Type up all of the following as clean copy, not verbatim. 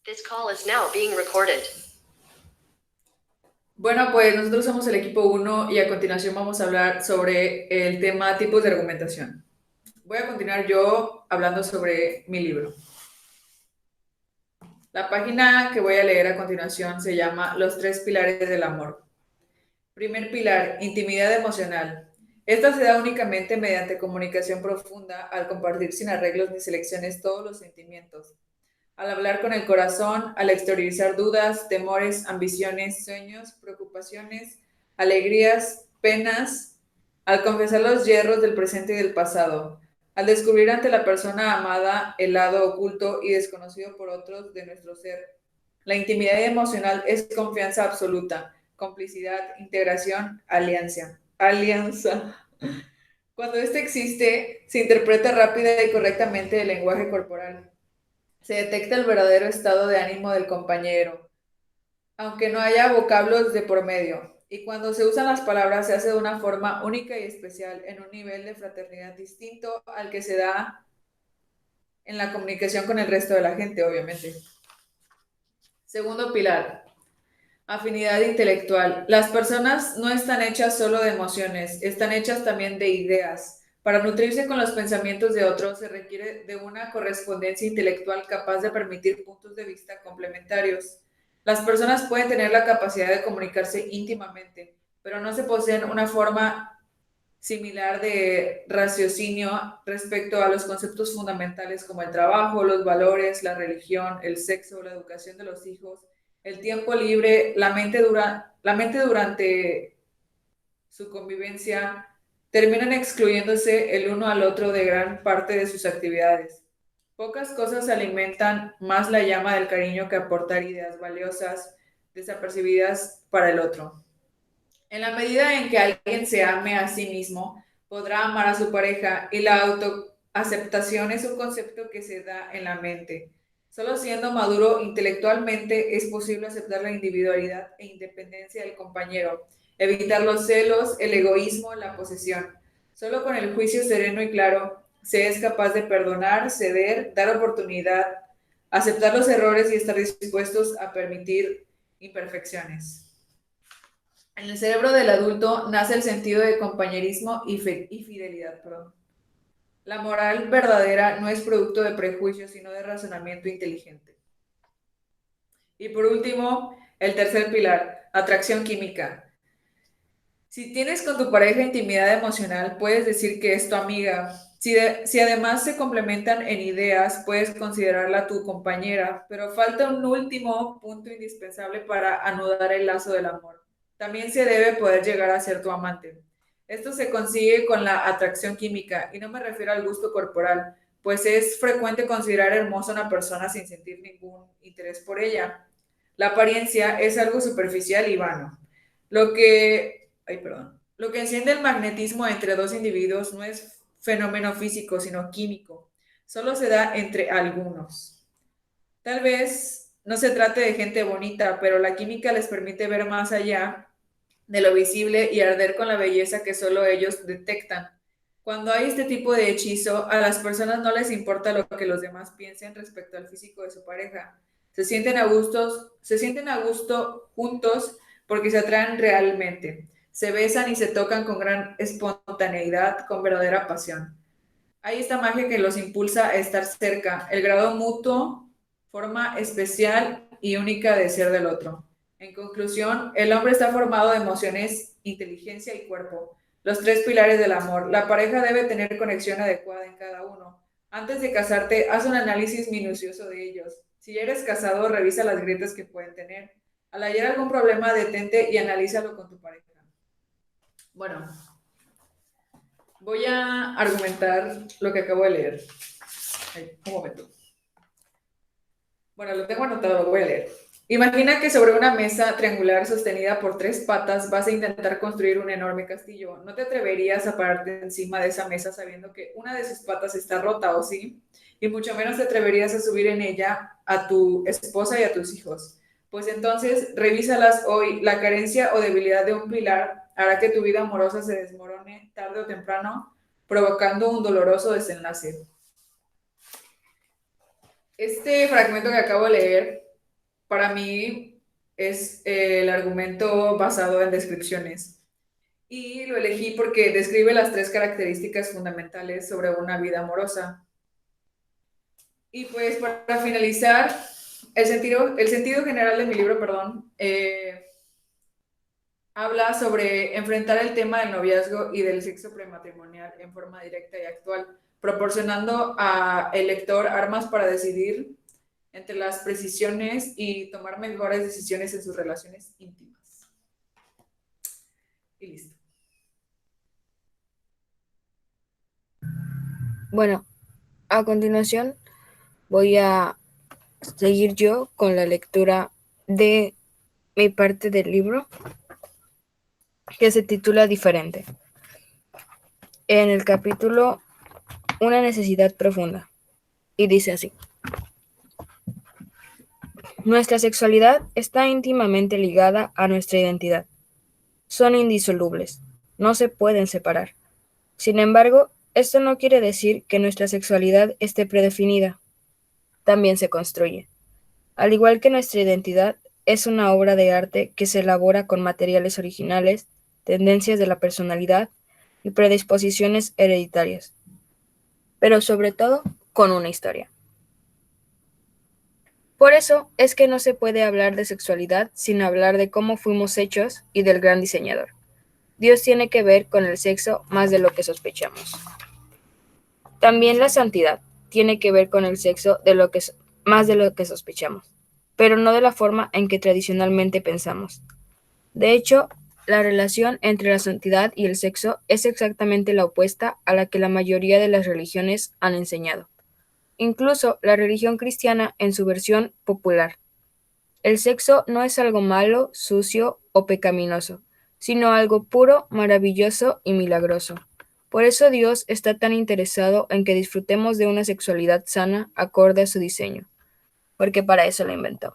This call is now being recorded. Bueno, pues nosotros somos el equipo 1 y a continuación vamos a hablar sobre el tema tipos de argumentación. Voy a continuar yo hablando sobre mi libro. La página que voy a leer a continuación se llama Los tres pilares del amor. Primer pilar, intimidad emocional. Esta se da únicamente mediante comunicación profunda al compartir sin arreglos ni selecciones todos los sentimientos. Al hablar con el corazón, al exteriorizar dudas, temores, ambiciones, sueños, preocupaciones, alegrías, penas, al confesar los yerros del presente y del pasado, al descubrir ante la persona amada el lado oculto y desconocido por otros de nuestro ser. La intimidad emocional es confianza absoluta, complicidad, integración, alianza. Cuando ésta existe, se interpreta rápida y correctamente el lenguaje corporal. Se detecta el verdadero estado de ánimo del compañero, aunque no haya vocablos de por medio. Y cuando se usan las palabras se hace de una forma única y especial, en un nivel de fraternidad distinto al que se da en la comunicación con el resto de la gente, obviamente. Segundo pilar, afinidad intelectual. Las personas no están hechas solo de emociones, están hechas también de ideas. Para nutrirse con los pensamientos de otros se requiere de una correspondencia intelectual capaz de permitir puntos de vista complementarios. Las personas pueden tener la capacidad de comunicarse íntimamente, pero no se poseen una forma similar de raciocinio respecto a los conceptos fundamentales como el trabajo, los valores, la religión, el sexo, la educación de los hijos, el tiempo libre, la mente durante su convivencia, terminan excluyéndose el uno al otro de gran parte de sus actividades. Pocas cosas alimentan más la llama del cariño que aportar ideas valiosas, desapercibidas para el otro. En la medida en que alguien se ame a sí mismo, podrá amar a su pareja y la autoaceptación es un concepto que se da en la mente. Solo siendo maduro intelectualmente es posible aceptar la individualidad e independencia del compañero, evitar los celos, el egoísmo, la posesión. Solo con el juicio sereno y claro se es capaz de perdonar, ceder, dar oportunidad, aceptar los errores y estar dispuestos a permitir imperfecciones. En el cerebro del adulto nace el sentido de compañerismo y fidelidad. Perdón. La moral verdadera no es producto de prejuicios, sino de razonamiento inteligente. Y por último, el tercer pilar, atracción química. Si tienes con tu pareja intimidad emocional, puedes decir que es tu amiga. Si además se complementan en ideas, puedes considerarla tu compañera, pero falta un último punto indispensable para anudar el lazo del amor. También se debe poder llegar a ser tu amante. Esto se consigue con la atracción química, y no me refiero al gusto corporal, pues es frecuente considerar hermosa a una persona sin sentir ningún interés por ella. La apariencia es algo superficial y vano. Lo que enciende el magnetismo entre dos individuos no es fenómeno físico, sino químico. Solo se da entre algunos. Tal vez no se trate de gente bonita, pero la química les permite ver más allá de lo visible y arder con la belleza que solo ellos detectan. Cuando hay este tipo de hechizo, a las personas no les importa lo que los demás piensen respecto al físico de su pareja. Se sienten a gusto juntos porque se atraen realmente. Se besan y se tocan con gran espontaneidad, con verdadera pasión. Hay esta magia que los impulsa a estar cerca, el grado mutuo, forma especial y única de ser del otro. En conclusión, el hombre está formado de emociones, inteligencia y cuerpo, los tres pilares del amor. La pareja debe tener conexión adecuada en cada uno. Antes de casarte, haz un análisis minucioso de ellos. Si eres casado, revisa las grietas que pueden tener. Al hallar algún problema, detente y analízalo con tu pareja. Bueno, voy a argumentar lo que acabo de leer. Ay, un momento. Bueno, lo tengo anotado, lo voy a leer. Imagina que sobre una mesa triangular sostenida por tres patas vas a intentar construir un enorme castillo. No te atreverías a pararte encima de esa mesa sabiendo que una de sus patas está rota, ¿o sí? Y mucho menos te atreverías a subir en ella a tu esposa y a tus hijos. Pues entonces, revísalas hoy. La carencia o debilidad de un pilar hará que tu vida amorosa se desmorone tarde o temprano, provocando un doloroso desenlace. Este fragmento que acabo de leer para mí es el argumento basado en descripciones. Y lo elegí porque describe las tres características fundamentales sobre una vida amorosa. Y pues para finalizar, el sentido general de mi libro, perdón, habla sobre enfrentar el tema del noviazgo y del sexo prematrimonial en forma directa y actual, proporcionando al lector armas para decidir entre las precisiones y tomar mejores decisiones en sus relaciones íntimas. Y listo. Bueno, a continuación voy a seguir yo con la lectura de mi parte del libro, que se titula Diferente. En el capítulo Una necesidad profunda. Y dice así: nuestra sexualidad está íntimamente ligada a nuestra identidad. Son indisolubles, no se pueden separar. Sin embargo, esto no quiere decir que nuestra sexualidad esté predefinida. También se construye. Al igual que nuestra identidad, es una obra de arte que se elabora con materiales originales, tendencias de la personalidad y predisposiciones hereditarias, pero sobre todo con una historia. Por eso es que no se puede hablar de sexualidad sin hablar de cómo fuimos hechos y del gran diseñador. Dios tiene que ver con el sexo más de lo que sospechamos. También la santidad tiene que ver con el sexo más de lo que sospechamos, pero no de la forma en que tradicionalmente pensamos. De hecho, la relación entre la santidad y el sexo es exactamente la opuesta a la que la mayoría de las religiones han enseñado. Incluso la religión cristiana en su versión popular. El sexo no es algo malo, sucio o pecaminoso, sino algo puro, maravilloso y milagroso. Por eso Dios está tan interesado en que disfrutemos de una sexualidad sana acorde a su diseño, porque para eso la inventó.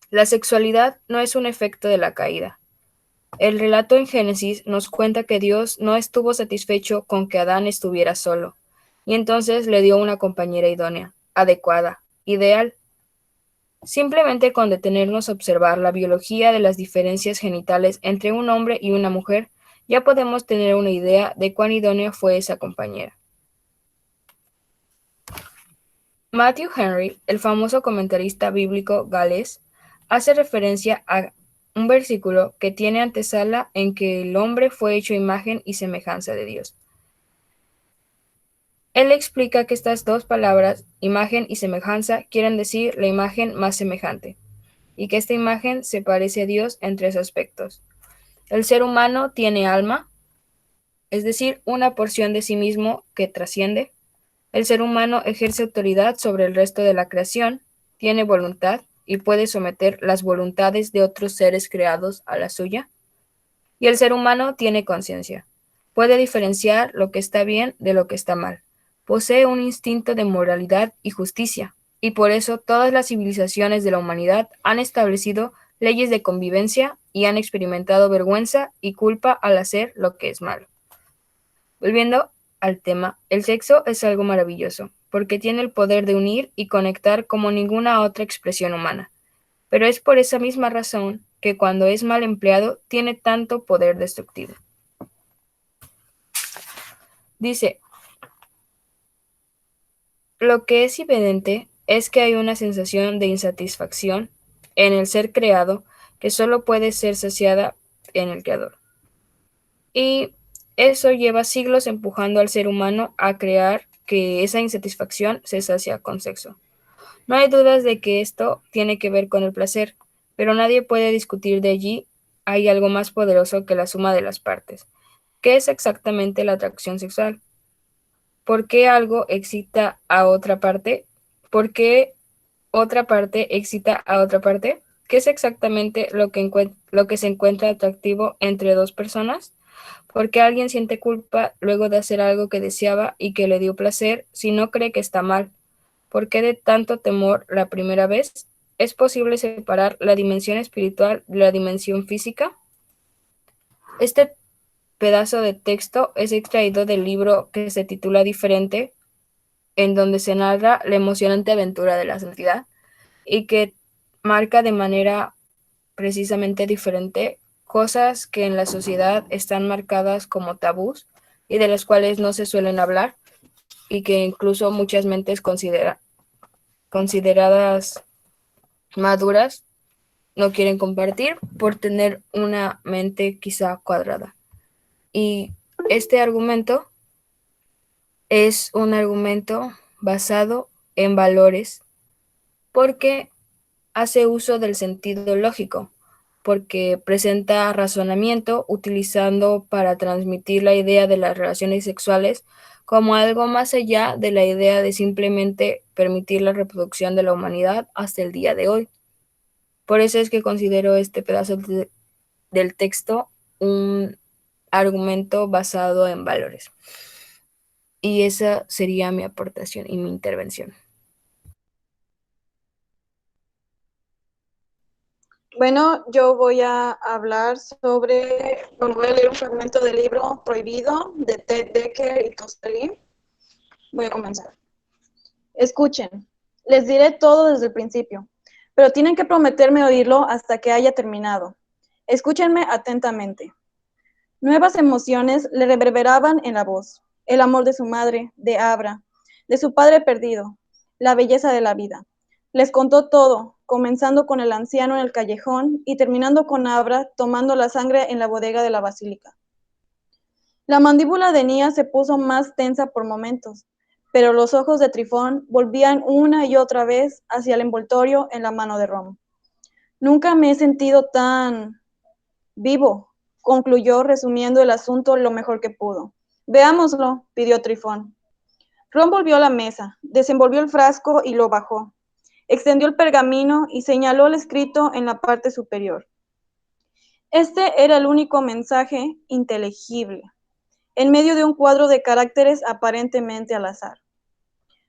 La sexualidad no es un efecto de la caída. El relato en Génesis nos cuenta que Dios no estuvo satisfecho con que Adán estuviera solo, y entonces le dio una compañera idónea, adecuada, ideal. Simplemente con detenernos a observar la biología de las diferencias genitales entre un hombre y una mujer, ya podemos tener una idea de cuán idónea fue esa compañera. Matthew Henry, el famoso comentarista bíblico galés, hace referencia a un versículo que tiene antesala en que el hombre fue hecho imagen y semejanza de Dios. Él explica que estas dos palabras, imagen y semejanza, quieren decir la imagen más semejante, y que esta imagen se parece a Dios en tres aspectos. El ser humano tiene alma, es decir, una porción de sí mismo que trasciende. El ser humano ejerce autoridad sobre el resto de la creación, tiene voluntad y puede someter las voluntades de otros seres creados a la suya. Y el ser humano tiene conciencia, puede diferenciar lo que está bien de lo que está mal. Posee un instinto de moralidad y justicia, y por eso todas las civilizaciones de la humanidad han establecido leyes de convivencia y han experimentado vergüenza y culpa al hacer lo que es malo. Volviendo al tema, el sexo es algo maravilloso, porque tiene el poder de unir y conectar como ninguna otra expresión humana. Pero es por esa misma razón que cuando es mal empleado tiene tanto poder destructivo. Dice, lo que es evidente es que hay una sensación de insatisfacción en el ser creado que solo puede ser saciada en el creador. Y eso lleva siglos empujando al ser humano a crear que esa insatisfacción se sacia con sexo. No hay dudas de que esto tiene que ver con el placer, pero nadie puede discutir de allí hay algo más poderoso que la suma de las partes. ¿Qué es exactamente la atracción sexual? ¿Por qué algo excita a otra parte? ¿Por qué otra parte excita a otra parte? ¿Qué es exactamente lo que se encuentra atractivo entre dos personas? ¿Por qué alguien siente culpa luego de hacer algo que deseaba y que le dio placer si no cree que está mal? ¿Por qué de tanto temor la primera vez? ¿Es posible separar la dimensión espiritual de la dimensión física? Este pedazo de texto es extraído del libro que se titula Diferente, en donde se narra la emocionante aventura de la santidad y que marca de manera precisamente diferente cosas que en la sociedad están marcadas como tabús y de las cuales no se suelen hablar y que incluso muchas mentes consideradas maduras no quieren compartir por tener una mente quizá cuadrada. Y este argumento es un argumento basado en valores porque hace uso del sentido lógico, porque presenta razonamiento utilizando para transmitir la idea de las relaciones sexuales como algo más allá de la idea de simplemente permitir la reproducción de la humanidad hasta el día de hoy. Por eso es que considero este pedazo del texto un argumento basado en valores. Y esa sería mi aportación y mi intervención. Bueno, yo voy a hablar voy a leer un fragmento del libro Prohibido de Ted Dekker y Tostelli. Voy a comenzar. Escuchen, les diré todo desde el principio, pero tienen que prometerme oírlo hasta que haya terminado. Escúchenme atentamente. Nuevas emociones le reverberaban en la voz. El amor de su madre, de Abra, de su padre perdido, la belleza de la vida. Les contó todo, comenzando con el anciano en el callejón y terminando con Abra tomando la sangre en la bodega de la basílica. La mandíbula de Nia se puso más tensa por momentos, pero los ojos de Trifón volvían una y otra vez hacia el envoltorio en la mano de Rom. Nunca me he sentido tan vivo, concluyó resumiendo el asunto lo mejor que pudo. Veámoslo, pidió Trifón. Rom volvió a la mesa, desenvolvió el frasco y lo bajó. Extendió el pergamino y señaló el escrito en la parte superior. Este era el único mensaje inteligible, en medio de un cuadro de caracteres aparentemente al azar.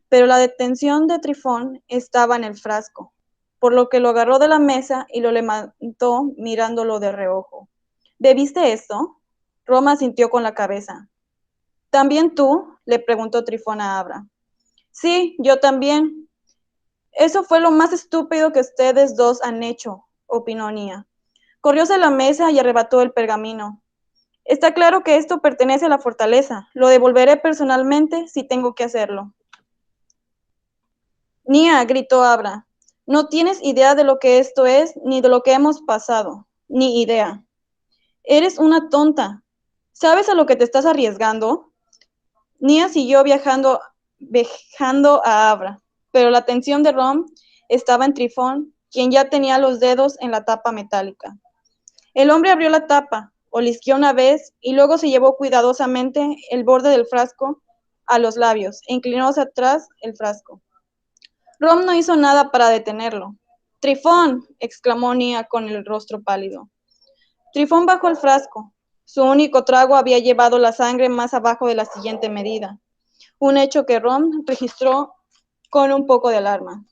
Pero la detención de Trifón estaba en el frasco, por lo que lo agarró de la mesa y lo levantó mirándolo de reojo. ¿Bebiste esto? Roma asintió con la cabeza. ¿También tú? Le preguntó Trifón a Abra. Sí, yo también. Eso fue lo más estúpido que ustedes dos han hecho, opinó Nia. Corrióse a la mesa y arrebató el pergamino. Está claro que esto pertenece a la fortaleza. Lo devolveré personalmente si tengo que hacerlo. Nia, gritó Abra, no tienes idea de lo que esto es, ni de lo que hemos pasado. Ni idea. Eres una tonta. ¿Sabes a lo que te estás arriesgando? Nia siguió viajando a Abra, pero la atención de Rom estaba en Trifón, quien ya tenía los dedos en la tapa metálica. El hombre abrió la tapa, olisqueó una vez y luego se llevó cuidadosamente el borde del frasco a los labios e inclinó hacia atrás el frasco. Rom no hizo nada para detenerlo. ¡Trifón!, exclamó Nia con el rostro pálido. Trifón bajó el frasco. Su único trago había llevado la sangre más abajo de la siguiente medida, un hecho que Rom registró con un poco de alarma.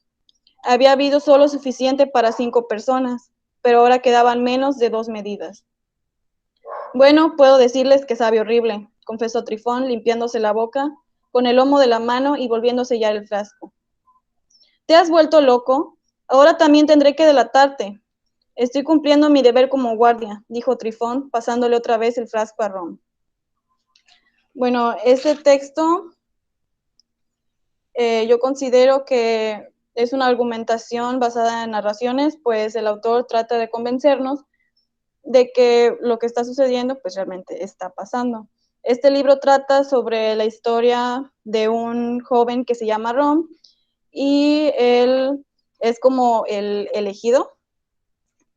Había habido solo suficiente para 5 personas, pero ahora quedaban menos de 2 medidas. Bueno, puedo decirles que sabe horrible, confesó Trifón, limpiándose la boca con el lomo de la mano y volviendo a sellar el frasco. ¿Te has vuelto loco? Ahora también tendré que delatarte. Estoy cumpliendo mi deber como guardia, dijo Trifón, pasándole otra vez el frasco a Rom. Bueno, este texto yo considero que es una argumentación basada en narraciones, pues el autor trata de convencernos de que lo que está sucediendo pues realmente está pasando. Este libro trata sobre la historia de un joven que se llama Rom y él es como el elegido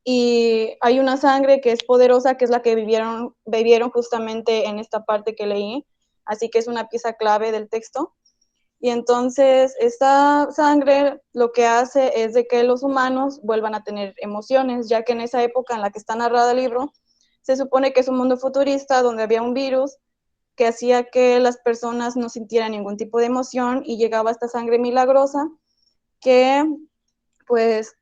y hay una sangre que es poderosa, que es la que bebieron justamente en esta parte que leí, así que es una pieza clave del texto. Y entonces esta sangre lo que hace es de que los humanos vuelvan a tener emociones, ya que en esa época en la que está narrado el libro, se supone que es un mundo futurista donde había un virus que hacía que las personas no sintieran ningún tipo de emoción y llegaba esta sangre milagrosa que pues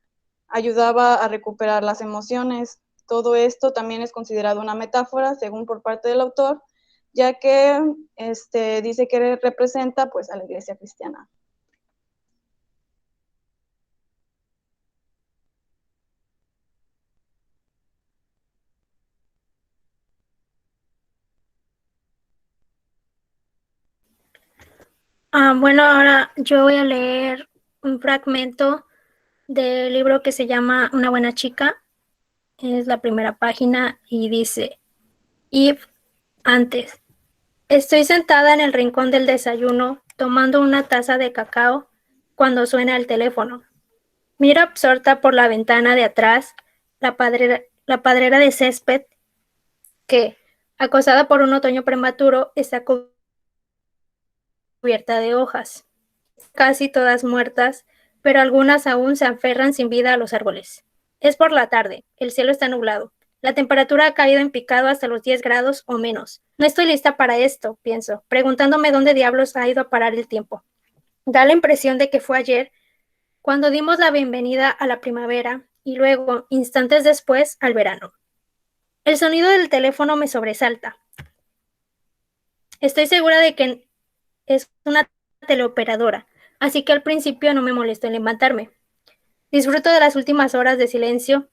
ayudaba a recuperar las emociones. Todo esto también es considerado una metáfora, según por parte del autor, ya que dice que representa pues a la iglesia cristiana. Bueno, ahora yo voy a leer un fragmento del libro que se llama Una buena chica. Es la primera página y dice, Eve, antes. Estoy sentada en el rincón del desayuno tomando una taza de cacao cuando suena el teléfono. Miro absorta por la ventana de atrás la padrera de césped que, acosada por un otoño prematuro, está cubierta de hojas, casi todas muertas, pero algunas aún se aferran sin vida a los árboles. Es por la tarde, el cielo está nublado. La temperatura ha caído en picado hasta los 10 grados o menos. No estoy lista para esto, pienso, preguntándome dónde diablos ha ido a parar el tiempo. Da la impresión de que fue ayer, cuando dimos la bienvenida a la primavera y luego, instantes después, al verano. El sonido del teléfono me sobresalta. Estoy segura de que es una teleoperadora, así que al principio no me molesto en levantarme. Disfruto de las últimas horas de silencio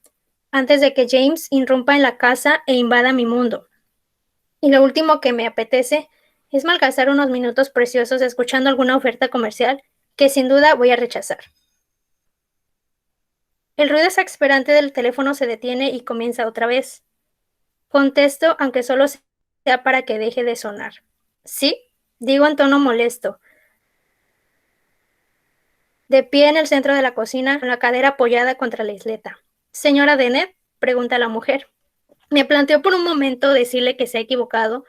antes de que James irrumpa en la casa e invada mi mundo. Y lo último que me apetece es malgastar unos minutos preciosos escuchando alguna oferta comercial que sin duda voy a rechazar. El ruido exasperante del teléfono se detiene y comienza otra vez. Contesto, aunque solo sea para que deje de sonar. Sí, digo en tono molesto. De pie en el centro de la cocina, con la cadera apoyada contra la isleta. ¿Señora Dennett?, pregunta la mujer. Me planteo por un momento decirle que se ha equivocado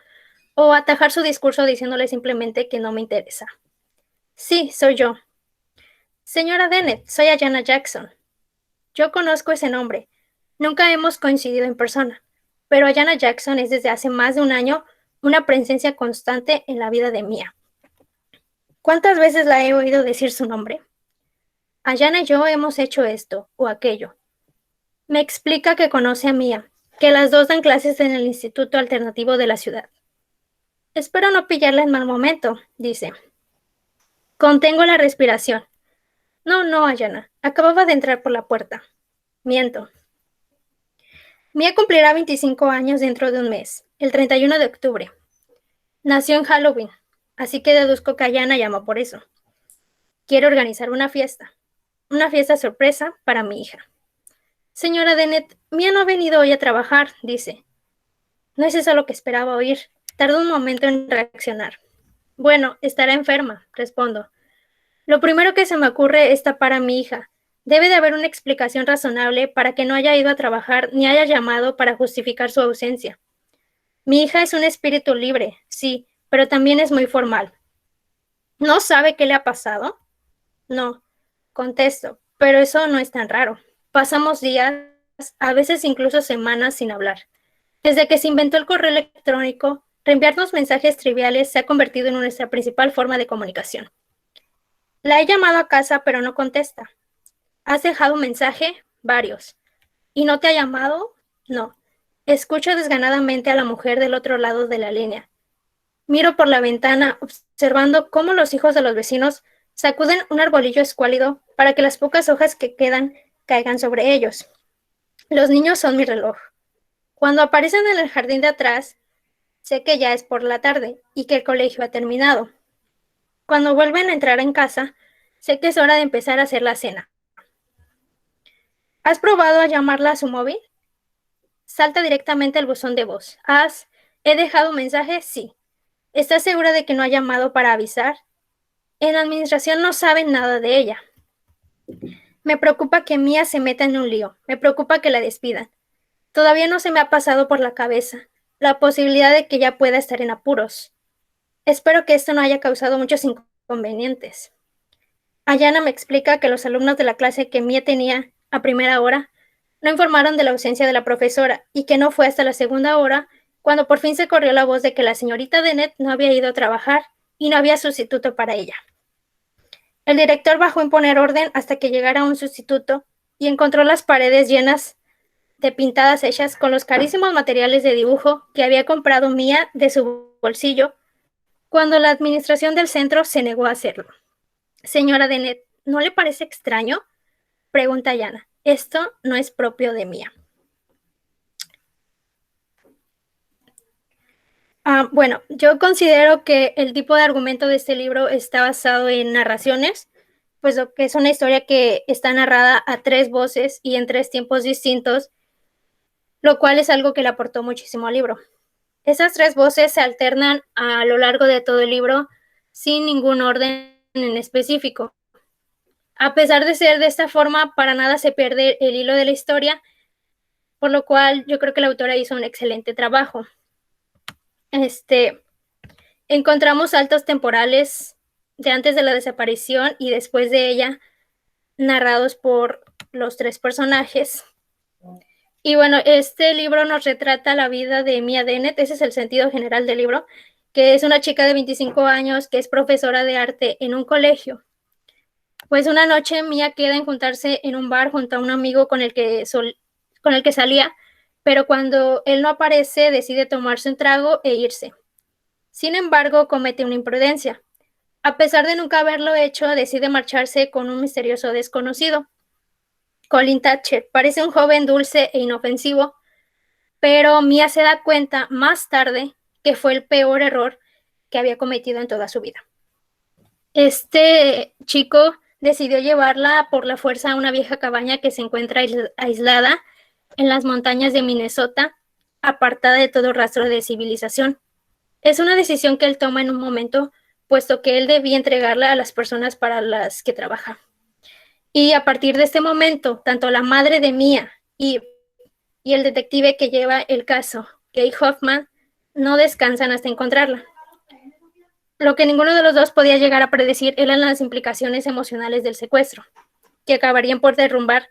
o atajar su discurso diciéndole simplemente que no me interesa. Sí, soy yo. Señora Dennett, soy Ayanna Jackson. Yo conozco ese nombre. Nunca hemos coincidido en persona, pero Ayanna Jackson es desde hace más de un año una presencia constante en la vida de Mia. ¿Cuántas veces la he oído decir su nombre? Ayanna y yo hemos hecho esto o aquello. Me explica que conoce a Mia, que las dos dan clases en el Instituto Alternativo de la ciudad. Espero no pillarla en mal momento, dice. Contengo la respiración. No, Ayanna. Acababa de entrar por la puerta. Miento. Mia cumplirá 25 años dentro de un mes, el 31 de octubre. Nació en Halloween, así que deduzco que Ayanna llama por eso. Quiero organizar una fiesta sorpresa para mi hija. Señora Dennett, Mia no ha venido hoy a trabajar, dice. No es eso lo que esperaba oír. Tardó un momento en reaccionar. Bueno, estará enferma, respondo. Lo primero que se me ocurre es tapar a mi hija. Debe de haber una explicación razonable para que no haya ido a trabajar ni haya llamado para justificar su ausencia. Mi hija es un espíritu libre, sí, pero también es muy formal. ¿No sabe qué le ha pasado? No, contesto, pero eso no es tan raro. Pasamos días, a veces incluso semanas sin hablar. Desde que se inventó el correo electrónico, reenviarnos mensajes triviales se ha convertido en nuestra principal forma de comunicación. La he llamado a casa, pero no contesta. ¿Has dejado un mensaje? Varios. ¿Y no te ha llamado? No. Escucho desganadamente a la mujer del otro lado de la línea. Miro por la ventana, observando cómo los hijos de los vecinos sacuden un arbolillo escuálido para que las pocas hojas que quedan caigan sobre ellos. Los niños son mi reloj. Cuando aparecen en el jardín de atrás, sé que ya es por la tarde y que el colegio ha terminado. Cuando vuelven a entrar en casa, sé que es hora de empezar a hacer la cena. ¿Has probado a llamarla a su móvil? Salta directamente el buzón de voz. ¿He dejado un mensaje? Sí. ¿Estás segura de que no ha llamado para avisar? En la administración no saben nada de ella. Me preocupa que Mia se meta en un lío. Me preocupa que la despidan. Todavía no se me ha pasado por la cabeza la posibilidad de que ella pueda estar en apuros. Espero que esto no haya causado muchos inconvenientes. Ayanna me explica que los alumnos de la clase que Mia tenía a primera hora no informaron de la ausencia de la profesora y que no fue hasta la segunda hora cuando por fin se corrió la voz de que la señorita Dennett no había ido a trabajar y no había sustituto para ella. El director bajó a imponer orden hasta que llegara un sustituto y encontró las paredes llenas de pintadas hechas con los carísimos materiales de dibujo que había comprado Mia de su bolsillo cuando la administración del centro se negó a hacerlo. Señora Dennett, ¿no le parece extraño?, pregunta Ayanna. Esto no es propio de Mia. Bueno, yo considero que el tipo de argumento de este libro está basado en narraciones, pues lo que es una historia que está narrada a tres voces y en tres tiempos distintos, lo cual es algo que le aportó muchísimo al libro. Esas tres voces se alternan a lo largo de todo el libro sin ningún orden en específico. A pesar de ser de esta forma, para nada se pierde el hilo de la historia, por lo cual yo creo que la autora hizo un excelente trabajo. Encontramos saltos temporales de antes de la desaparición y después de ella, narrados por los tres personajes. Y bueno, este libro nos retrata la vida de Mia Dennett, ese es el sentido general del libro, que es una chica de 25 años que es profesora de arte en un colegio. Pues una noche Mia queda en juntarse en un bar junto a un amigo con el que salía, pero cuando él no aparece decide tomarse un trago e irse. Sin embargo, comete una imprudencia. A pesar de nunca haberlo hecho, decide marcharse con un misterioso desconocido. Colin Thatcher parece un joven dulce e inofensivo, pero Mia se da cuenta más tarde que fue el peor error que había cometido en toda su vida. Este chico decidió llevarla por la fuerza a una vieja cabaña que se encuentra aislada en las montañas de Minnesota, apartada de todo rastro de civilización. Es una decisión que él toma en un momento, puesto que él debía entregarla a las personas para las que trabaja. Y a partir de este momento, tanto la madre de Mia y el detective que lleva el caso, Kay Hoffman, no descansan hasta encontrarla. Lo que ninguno de los dos podía llegar a predecir eran las implicaciones emocionales del secuestro, que acabarían por derrumbar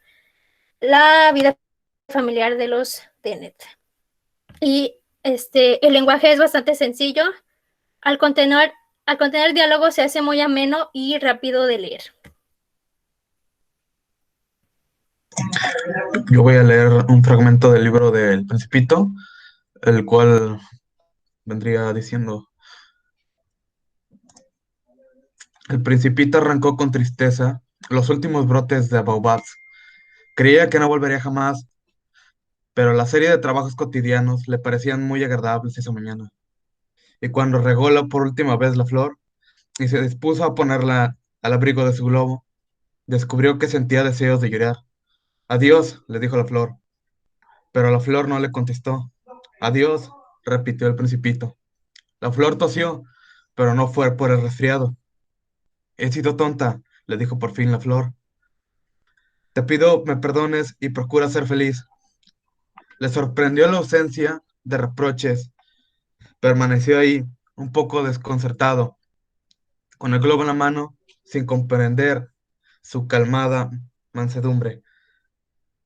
la vida familiar de los Dennett. Y el lenguaje es bastante sencillo. Al contener diálogo se hace muy ameno y rápido de leer. Yo voy a leer un fragmento del libro del Principito, el cual vendría diciendo: El Principito arrancó con tristeza los últimos brotes de baobabs. Creía que no volvería jamás, pero la serie de trabajos cotidianos le parecían muy agradables esa mañana. Y cuando regó por última vez la flor y se dispuso a ponerla al abrigo de su globo, descubrió que sentía deseos de llorar. Adiós, le dijo la flor, pero la flor no le contestó. Adiós, repitió el Principito. La flor tosió, pero no fue por el resfriado. He sido tonta, le dijo por fin la flor. Te pido me perdones y procura ser feliz. Le sorprendió la ausencia de reproches. Permaneció ahí, un poco desconcertado, con el globo en la mano, sin comprender su calmada mansedumbre.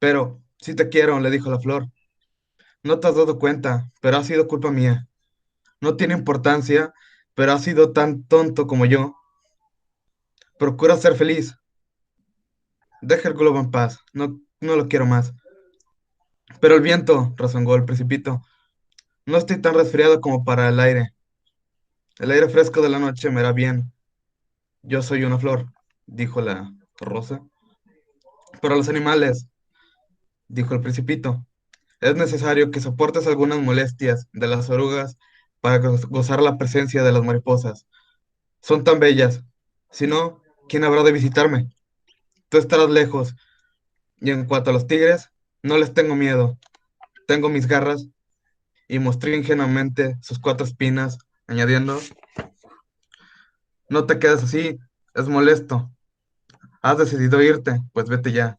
Pero, si te quiero, le dijo la flor. No te has dado cuenta, pero ha sido culpa mía. No tiene importancia, pero has sido tan tonto como yo. Procura ser feliz. Deja el globo en paz. No, no lo quiero más. Pero el viento, rezongó el Principito. No estoy tan resfriado como para el aire. El aire fresco de la noche me hará bien. Yo soy una flor, dijo la rosa. Pero los animales, dijo el Principito, es necesario que soportes algunas molestias de las orugas para gozar la presencia de las mariposas. Son tan bellas. Si no, ¿quién habrá de visitarme? Tú estarás lejos. Y en cuanto a los tigres, no les tengo miedo. Tengo mis garras. Y mostré ingenuamente sus cuatro espinas, añadiendo: no te quedes así, es molesto. Has decidido irte, pues vete ya.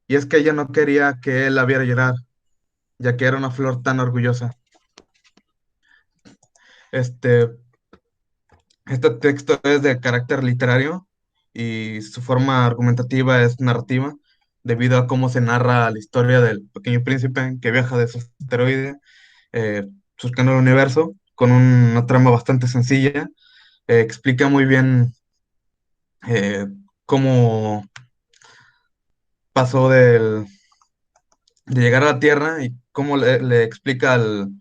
Y es que ella no quería que él la viera llorar, ya que era una flor tan orgullosa. Este, este texto es de carácter literario y su forma argumentativa es narrativa, debido a cómo se narra la historia del pequeño príncipe que viaja de su asteroide, surcando el universo, con una trama bastante sencilla. Explica muy bien eh, cómo pasó de llegar a la Tierra y cómo le explica al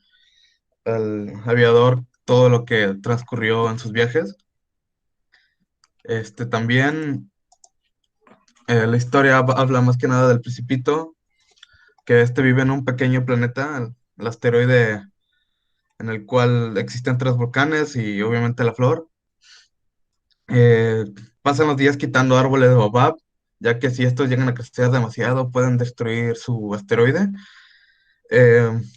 aviador todo lo que transcurrió en sus viajes. También la historia habla más que nada del Principito, que vive en un pequeño planeta, el asteroide en el cual existen tres volcanes y obviamente la flor. Eh, Pasan los días quitando árboles de baobab, ya que si estos llegan a crecer demasiado pueden destruir su asteroide.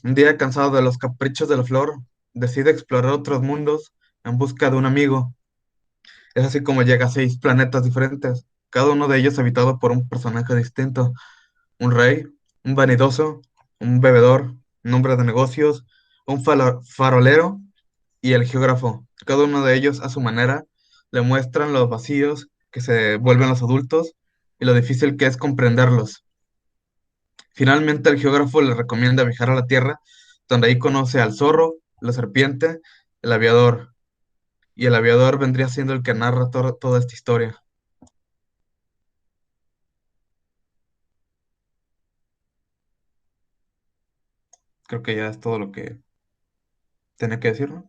Un día cansado de los caprichos de la flor, decide explorar otros mundos en busca de un amigo. Es así como llega a 6 planetas diferentes, cada uno de ellos habitado por un personaje distinto: un rey, un vanidoso, un bebedor, un hombre de negocios, un farolero y el geógrafo. Cada uno de ellos, a su manera, le muestran los vacíos que se vuelven los adultos y lo difícil que es comprenderlos. Finalmente, el geógrafo le recomienda viajar a la Tierra, donde ahí conoce al zorro, la serpiente, el aviador. Y el aviador vendría siendo el que narra toda esta historia. Creo que ya es todo lo que tenía que decir, ¿no?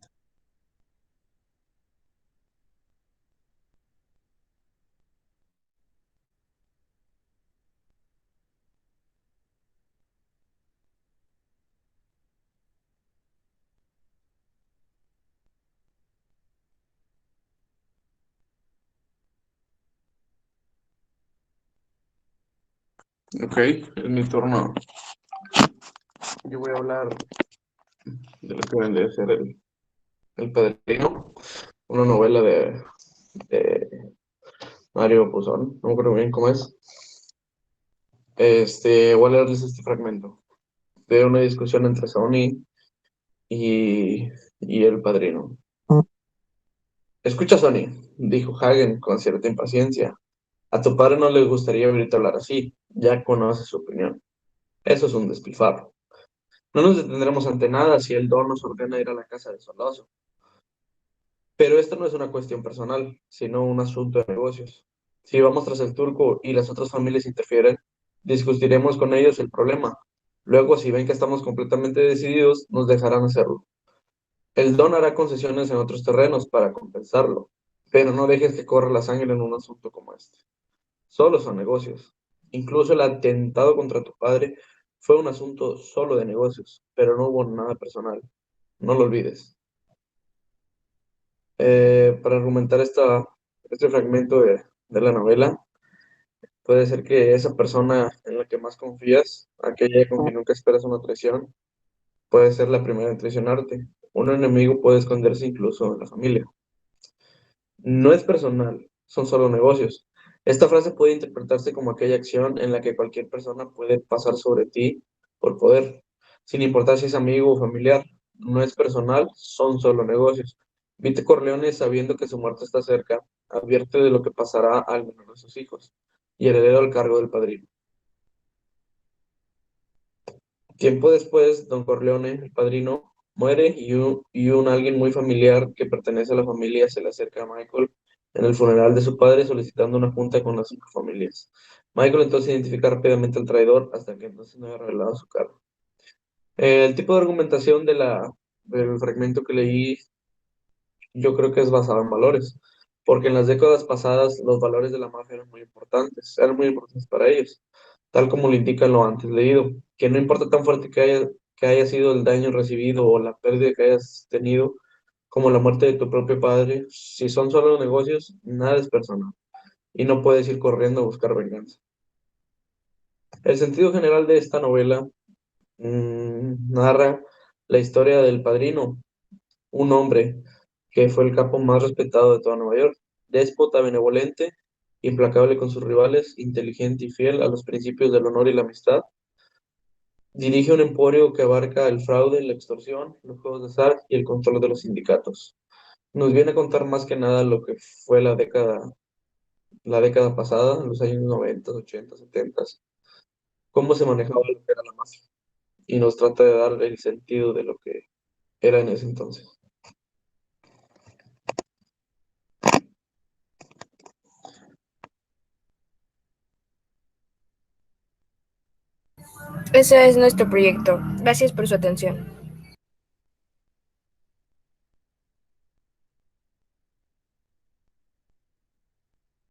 Ok, es mi turno. Yo voy a hablar de lo que vendría a ser El Padrino, una novela de Mario Puzo, no me acuerdo bien cómo es. Voy a leerles este fragmento de una discusión entre Sony y el padrino. Escucha, Sony, dijo Hagen con cierta impaciencia. A tu padre no le gustaría oírte hablar así, ya conoces su opinión. Eso es un despilfarro. No nos detendremos ante nada si el don nos ordena ir a la casa de Soloso. Pero esto no es una cuestión personal, sino un asunto de negocios. Si vamos tras el turco y las otras familias interfieren, discutiremos con ellos el problema. Luego, si ven que estamos completamente decididos, nos dejarán hacerlo. El don hará concesiones en otros terrenos para compensarlo, pero no dejes que corra la sangre en un asunto como este. Solo son negocios. Incluso el atentado contra tu padre fue un asunto solo de negocios, pero no hubo nada personal. No lo olvides. Para argumentar este fragmento de la novela, puede ser que esa persona en la que más confías, aquella con quien nunca esperas una traición, puede ser la primera en traicionarte. Un enemigo puede esconderse incluso en la familia. No es personal, son solo negocios. Esta frase puede interpretarse como aquella acción en la que cualquier persona puede pasar sobre ti por poder, sin importar si es amigo o familiar. No es personal, son solo negocios. Vite Corleone, sabiendo que su muerte está cerca, advierte de lo que pasará al menor de sus hijos y heredero al cargo del padrino. Tiempo después, don Corleone, el padrino, muere y un alguien muy familiar que pertenece a la familia se le acerca a Michael en el funeral de su padre solicitando una junta con las 5 familias. Michael entonces identifica rápidamente al traidor hasta que entonces no había revelado su cargo. El tipo de argumentación del fragmento que leí yo creo que es basado en valores, porque en las décadas pasadas los valores de la mafia eran muy importantes para ellos, tal como lo indica lo antes leído, que no importa tan fuerte que haya sido el daño recibido o la pérdida que hayas tenido, como la muerte de tu propio padre, si son solo negocios, nada es personal, y no puedes ir corriendo a buscar venganza. El sentido general de esta novela narra la historia del padrino, un hombre que fue el capo más respetado de toda Nueva York, déspota, benevolente, implacable con sus rivales, inteligente y fiel a los principios del honor y la amistad. Dirige un emporio que abarca el fraude, la extorsión, los juegos de azar y el control de los sindicatos. Nos viene a contar más que nada lo que fue la década pasada, los años 90, 80, 70, cómo se manejaba lo que era la mafia, y nos trata de dar el sentido de lo que era en ese entonces. Ese es nuestro proyecto. Gracias por su atención.